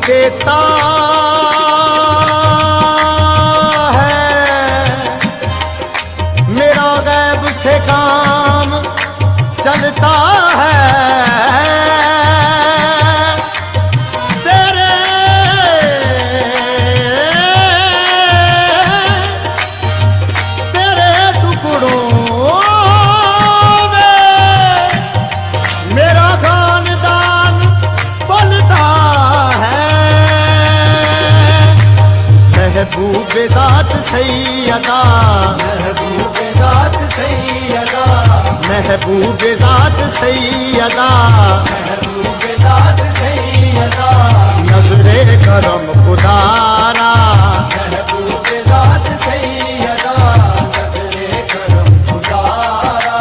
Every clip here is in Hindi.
देता है, मेरा गैब से काम चलता है। तेरे टुकड़ों में मेरा खानदान पलता है। महबूबे ज़ात सैयदा, महबूबे ज़ात सैयदा, महबूबे ज़ात सैयदा, महबूबे ज़ात सैयदा, नज़रे करम खुदारा। महबूबे ज़ात सैयदा, नज़रे करम खुदारा।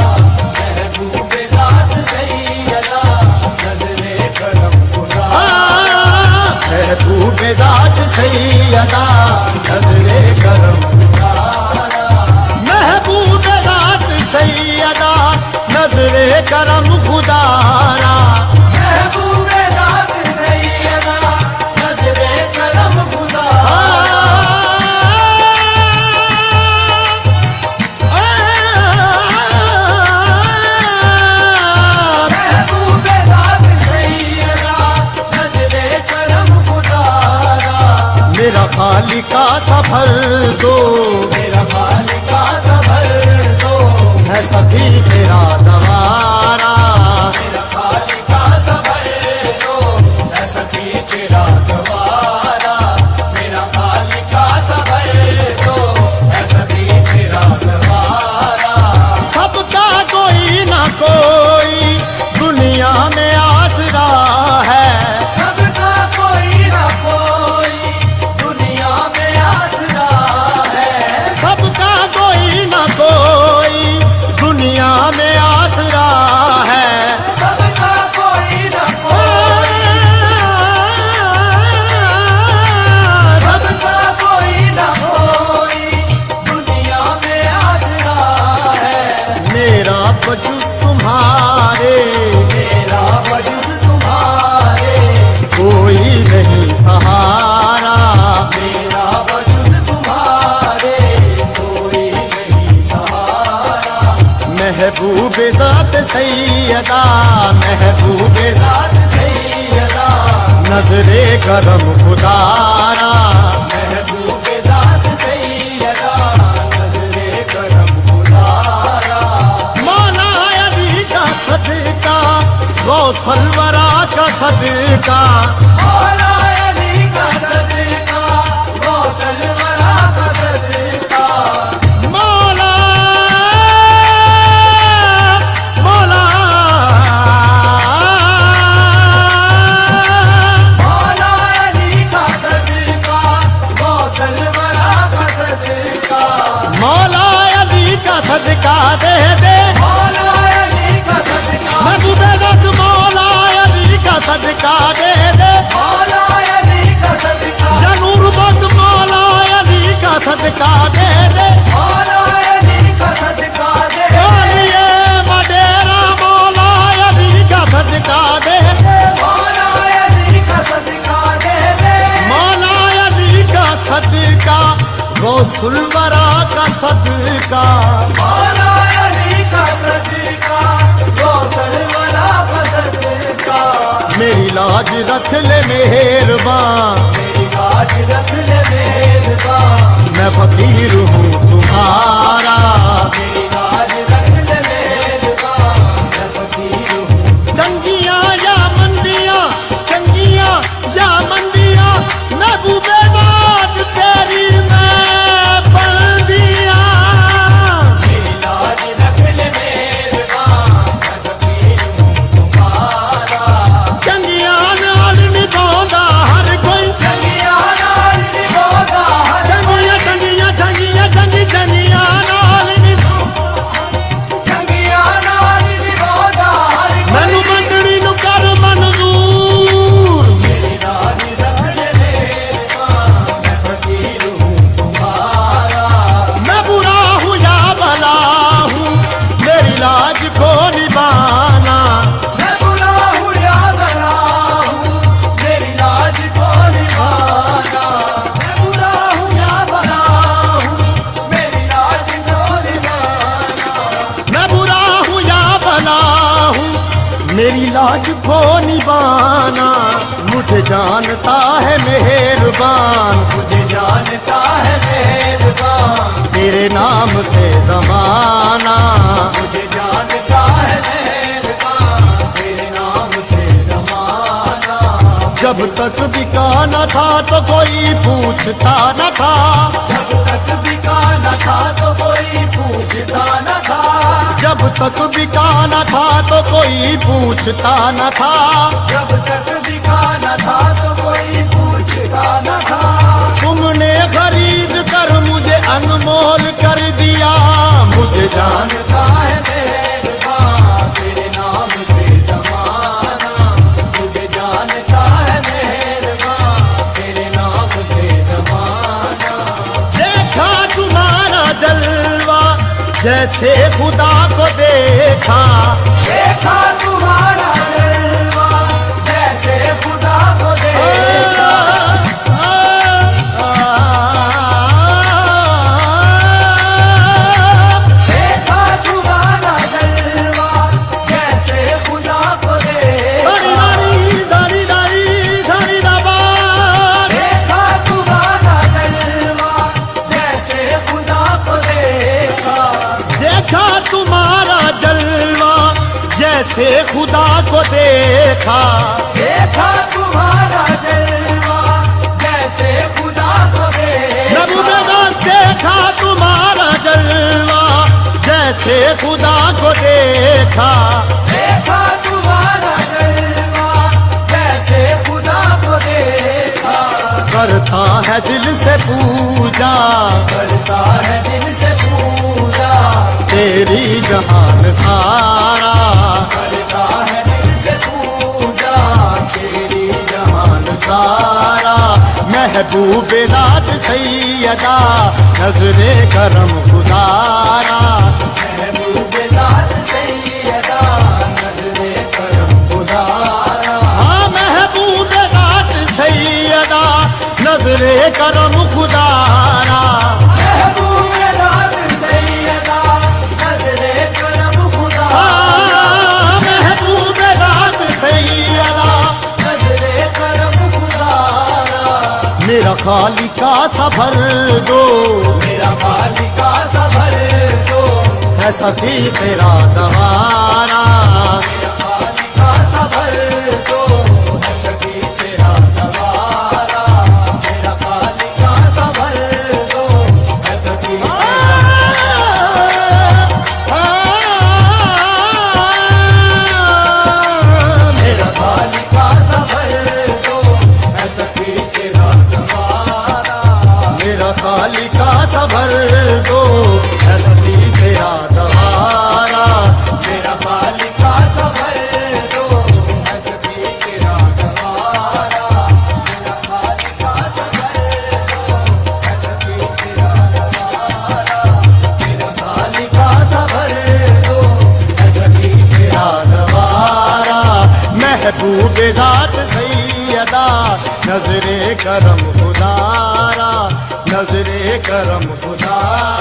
महबूबे ज़ात सैयदा, नज़रे करम खुदारा। महबूबे ज़ात सैयदा, नज़रे करम खुदारा। महबूबे ज़ात सैयदा, नज़रे करम खुदारा। महबूबे ज़ात सैयदा, नज़रे करम खुदारा। महबूबे ज़ात सैयदा, नज़रे करम खुदारा। मेरा खालिका सफर दो, मेरा खालिका सबर दो, है सखी तेरा दवारा। मेरा खालिका सबर दो, है सखी तेरा गवारा। मेरा खालिका सबर दो, है सखी तेरा गवारा। सबका कोई ना कोई दुनिया में आसरा है। सबका कोई ना कोई दुनिया में आसरा है। सबका कोई ना कोई दुनिया में आसरा है। सबका कोई ना कोई, सबका कोई ना कोई दुनिया में आसरा है। मेरा वजूद तुम्हारे, मेरा वजूद तुम्हारे, कोई नहीं सहारा। मेरा वजूद तुम्हारे, कोई नहीं सहारा। महबूबे ज़ात सैयदा, महबूबे ज़ात सैयदा, नज़रे करम खुदारा। महबूबे ज़ात सैयदा, नज़रे करम खुदारा। मौला अली का सदका, गौसल वरा का सदका। मौला अली का सदका, गौसल वरा का सदका। मौला मौला मौला अली का सदका, गौसल वरा का सदका। मौला अली का सदका दे दे। मौला अली का सदका, महबूबे ज़ात मौला अली का सदका दे दे। मौला अली का सदका, या नूर बख्श मौला अली का सदका दे दे। मौला अली का सदका दे दे। बोलिए मडेरा मौला अली का सदका दे दे। मौला अली का सदका दे दे। मौला अली का सदका, गौसुल वरा का सदका। मौला अली का सदका, गौसल वरा का सदका। मेरी लाज रख ले मेहरबान, मेरी लाज रख ले मेहरबान। मैं फकीर हूँ तुम्हारा। मेरी लाज रख ले मेहरबान, मैं फकीर हूँ। चंगिया या मंदिया, चंगिया या मंदिया, महबूबे ज़ात तेरी मैं बंदिया। मेरी लाज रख ले मेहरबान, मैं फकीर हूँ तुम्हारा। चंगिया नाल निभांदा हर कोई, चंगिया नाल निभांदा हर चंगिया चंगिया चंगिया चंगी चंगिया नाल निभांदा को निभाना, मुझे जानता है मेहरबान, मुझे जानता है मेहरबान, तेरे नाम से जमाना। मुझे जानता है मेहरबान, तेरे नाम से जमाना। जब तक बिका न था तो कोई पूछता न था, जब तक बिका न था तो कोई पूछता न था, जब तक बिका न था तो कोई पूछता न था। जब तक बिका न था तो कोई पूछता न था। तुमने खरीद कर मुझे अनमोल कर दिया, मुझे जानता है मेहरबान, तेरे नाम से जमाना। मुझे जानता है मेहरबान, तेरे नाम से जमाना। देखा तुम्हारा जलवा जैसे खुदा को देखा, देखा तुम्हारा जलवा जैसे खुदा को देखा। देखा तुम्हारा जलवा जैसे खुदा को देखा। देखा तुम्हारा जलवा जैसे खुदा को देखा। देखा तुम्हारा जलवा जैसे खुदा को देखा। देखा तुम्हारा जलवा जैसे खुदा को देखा। नबूवत देखा तुम्हारा जलवा जैसे खुदा को देखा। देखा तुम्हारा जलवा जैसे खुदा को देखा। करता है दिल से पूजा, करता है दिल से पूजा, तेरी जहान सारा। करता है दिल से पूजा, तेरी जहान सारा महबूब ज़ात सैयदा, नजरे करम खुदारा। महबूब ज़ात सैयदा, नज़रे करम खुदारा। हाँ महबूब ज़ात सैयदा, नजरे करम खुदारा। महबूब ज़ात सैयदा, नज़रे करम खुदारा। हाँ महबूब ज़ात सैयदा, नज़रे करम खुदारा। मेरा खालिका सफर दो, मेरा खालिका सफर दो, है सखी तेरा दवारा। मेरा खालिका सफर दो, है सखी तेरा दवारा। मेरा खालिका सफर दो, है सखी मेरा खालिका सफर दो, है सखी तेरा दवारा। मेरा खालिका सबर दो, है सखी तेरा दवारा। मेरा खालिका सफर दो, है सखी तेरा दवारा। मेरा खालिका सफर दो, है सखी तेरा दवारा। मेरा खालिका सफर दो, है सखी तेरा दवारा महबूब ज़ात सैयदा, नजरे करम खुदारा, नजरे करम खुदारा।